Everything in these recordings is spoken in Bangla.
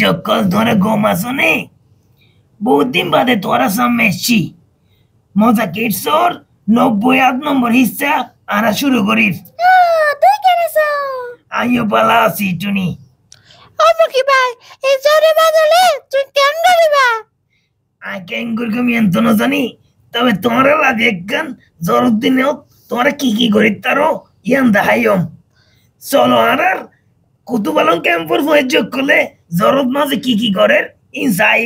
যখন ধরে ঘুম আসনে বহুত দিন বাদে তোরা সামনে এসছি মজা কিটসর ৯০ নম্বর হিস্সা আনা শুরু করিস তুই কেন আছো? আমিও পালা আছি টুনি কি ভাই এই জোরে বাদলে তুই কেন করিবা? কেঙ্গুর কমি এত না জানি তবে তোমরা লাগে একখান জরুদ্দিনেও তোমরা কি করি তারও ইয়ান দেখাইম চলো আর কুতুবালং ক্যাম্পর ফয়ে যোগ করলে জরুদ মাঝে কি করে ইনসাই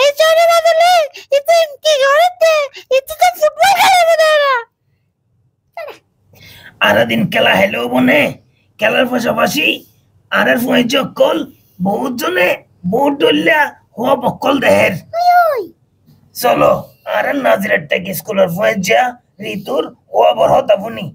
এই জোরে বাদলে ইতি কি করতে ইতি তো ফুটবল খেলবে না আর দিন খেলা হেলো বনে খেলার পাশাপাশি আর ফয়ে যোগ কল বহুত জনে বহুত ডলিয়া হওয়া বকল দেহের চলো আর নাজিরের টেক স্কুলের ফয়ে যা ঋতুর হওয়া বড় হতাবনি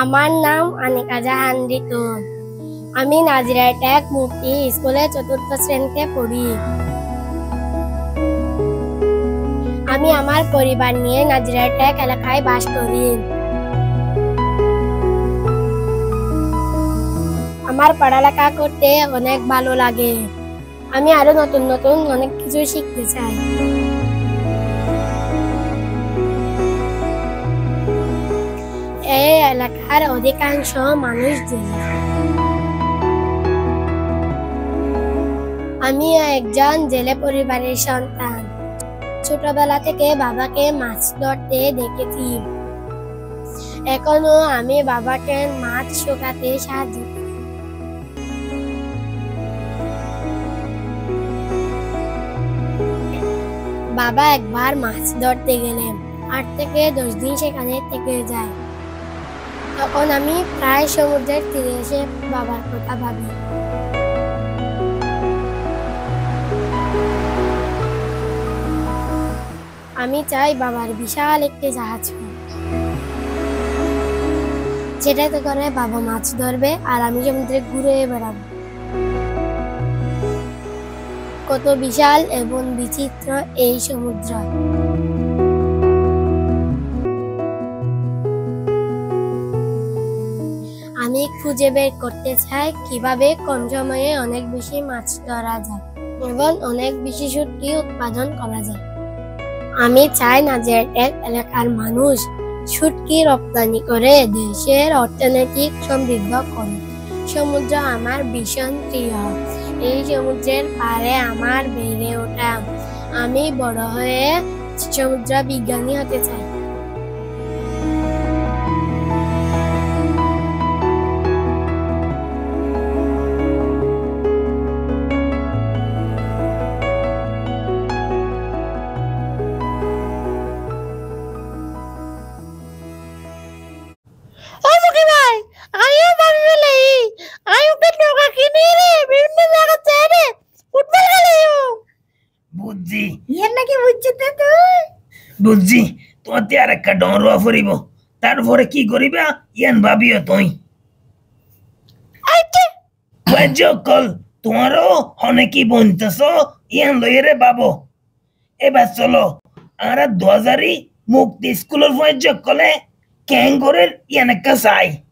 আমার নাম আনিকা জাহান ঋতু আমি নাজিরা টেক মুক্তি স্কুলে ৪র্থ শ্রেণীতে পড়ি আমি আমার পরিবার নিয়ে নাজিরা টেক এলাকায় বাস করি আমার পড়ালেখা করতে অনেক ভালো লাগে আমি আরো নতুন অনেক কিছু শিখতে চাই এই এলাকার অধিকাংশ মানুষ জেলে আমি একজন জেলে পরিবারের সন্তান ছোটবেলা থেকে বাবাকে মাছ ধরতে দেখেছি এখনো আমি বাবাকে মাছ শুকাতে সাহায্য করি বাবা একবার মাছ ধরতে গেলেন ৮ থেকে ১০ দিন সেখানে থেকে যায় তখন আমি প্রায় সমুদ্রের তীরে এসে বাবার কথা ভাবি আমি চাই বাবার বিশাল একটি জাহাজ যেটাতে করে বাবা মাছ ধরবে আর আমি সমুদ্রে ঘুরে বেড়াবো কত বিশাল এবং বিচিত্র এই সমুদ্র আমি খুঁজে বের করতে চাই কিভাবে কম সময়ে অনেক বেশি মাছ ধরা যায় এবং অনেক বেশি শুটকি উৎপাদন করা যায় আমি চাই নাজিরা টেক এলাকার মানুষ শুটকি রপ্তানি করে দেশের অর্থনৈতিক সমৃদ্ধ করে সমুদ্র আমার ভীষণ প্রিয় এই সমুদ্রের পাড়ে আমার বেড়ে ওঠা আমি বড় হয়ে সমুদ্র বিজ্ঞানী হতে চাই বুঝছি তোমাতে আর একটা ডরুয়া ফুরিব তারপরে কি করিবা ইয়ান ভাবিও তুই Fajokol, tomorrow honeki bontaso ian loyere babo. Ebar cholo, ara 2000 mukti schoolor fajokole kangorer ian ekka sai.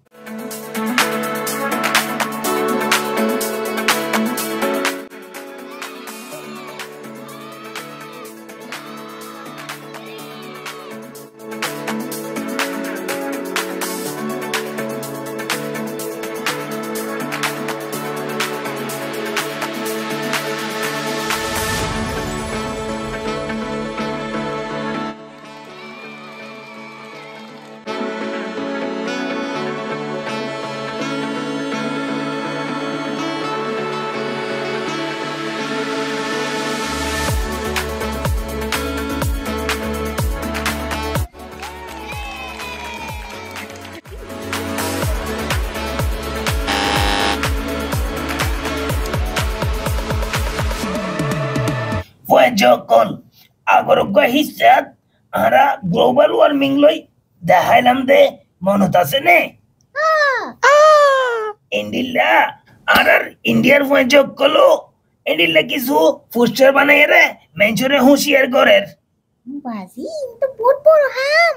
Fajokol, agorogga hissat ara global warming loi dahailam de monot ase ne? Indilla arar Indiar fajokolo indilla kisu future banayere menjure hushiyar gorer. বাজি তো বহুত বড় হাম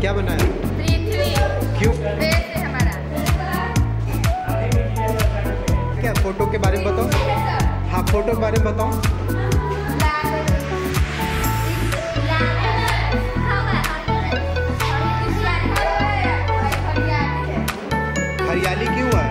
क्या बनाया? क्यों? क्या फोटो के बारे में बताओ? हाँ फोटो के बारे में बताओ। हरियाली क्यों है?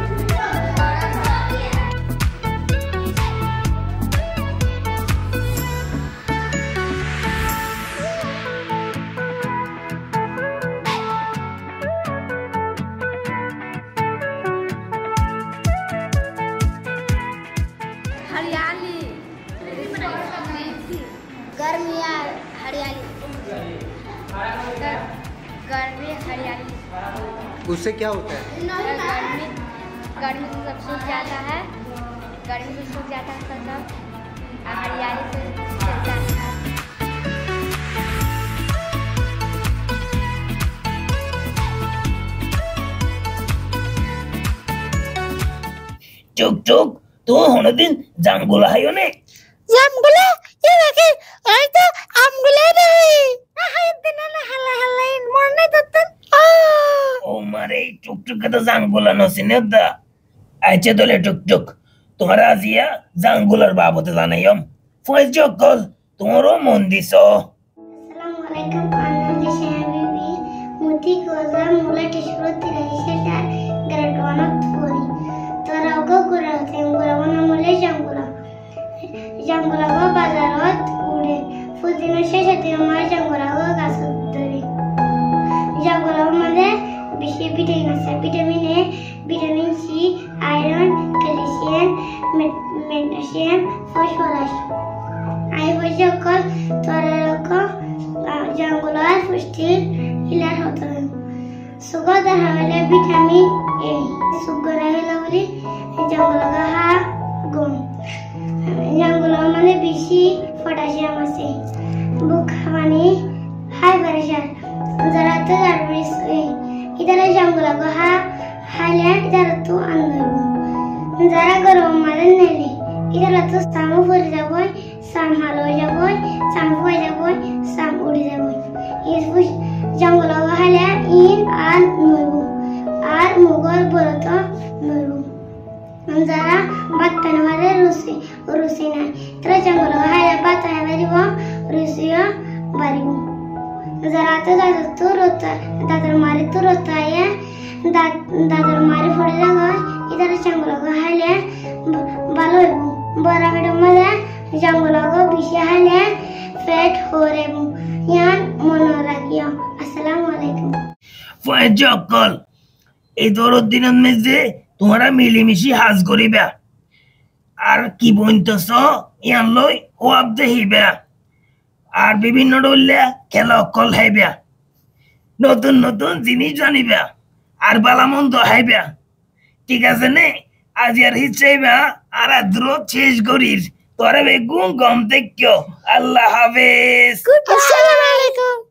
गर्मी हरियाली गर्मी हरियाली उससे क्या होता है? गर्मी से सब सूख जाता है गर्मी से सूख जाता है सब हरियाली से चलता है Chuk chuk, tu hono din jangula hayo ne? জামগুলা এ দেখে এই তো আমগুলা নেই আহাই দিন না হালা হালা মরনে দতন Oh mare chuk chuk kata jangula no sinedda. Aiche dole chuk chuk. Tumhara azia jangular babote janayom. Fajokol, tomorrow mondiso. আসসালামু আলাইকুম বাংলাদেশে আমি মুতি কোজা মুলা টিশরো তিরাইশেটা গ্রাডওয়ানত করি তোরা ওগো করে হতে গোরা ওনা মুলে জাঙ্গুলা জাঙ্গুলা গো বাজারত উড়ে ফুদিন শেষে দিন মা জাঙ্গুলা গো গাছ ধরে জাঙ্গুলা মানে বেশি ভিটামিন আছে vitamin A vitamin C iron calcium magnesium phosphorus আই বৈশকল তোরা রকম জাঙ্গুলার পুষ্টি হিলার হতে সুগন্ধ হলে ভিটামিন এ সুগন্ধ হলে বলি জাঙ্গুলা হা গুণ জাঙ্গুলা মানে বেশি পটাশিয়াম আছে বুক মানে হাই প্রেসার যারা তো ডায়াবেটিস ইদারা জাঙ্গুলা হা হাইলে ইদারা তো আনগো যারা গরম মানে নেলে ইদারা তো সামু পড়ে যাবে সাম হালো যাবে সাম হয়ে যাবে সাম উড়ে যাবে এই জাঙ্গুলা হাইলে ইন আর নইব আর মুগল বলত নইব যারা বাত্তান মারে রুসি নাই তারা জাঙ্গুলা হাইলে বাত্তান মারিব রুসিও বাড়িব जरा तो दादर मारी तो रोता है दादर मारी फोड़ी लगा इधर जंगल को हाले बालो बड़ा बेटा मजा जंगल को पीछे हाले फेट हो रे यान मनोरागिया अस्सलाम वालेकुम फয়েজ অকল এই দরদ দিনের মধ্যে তোমরা মিলিমিশি হাজ করিবা আর কি বইনতেছ ইয়ান লই ওয়াব দেহিবা আর বিভিন্ন ডলে খেলা অকল হাইবা নতুন নতুন জিনিস জানিবা আর বালামন্দ হাইবা ঠিক আছে নে আজ আর হিচাইবা আর দ্রুত শেষ করিস তোরা বেগুন গম দেখো আল্লাহ হাফেজ আসসালামু আলাইকুম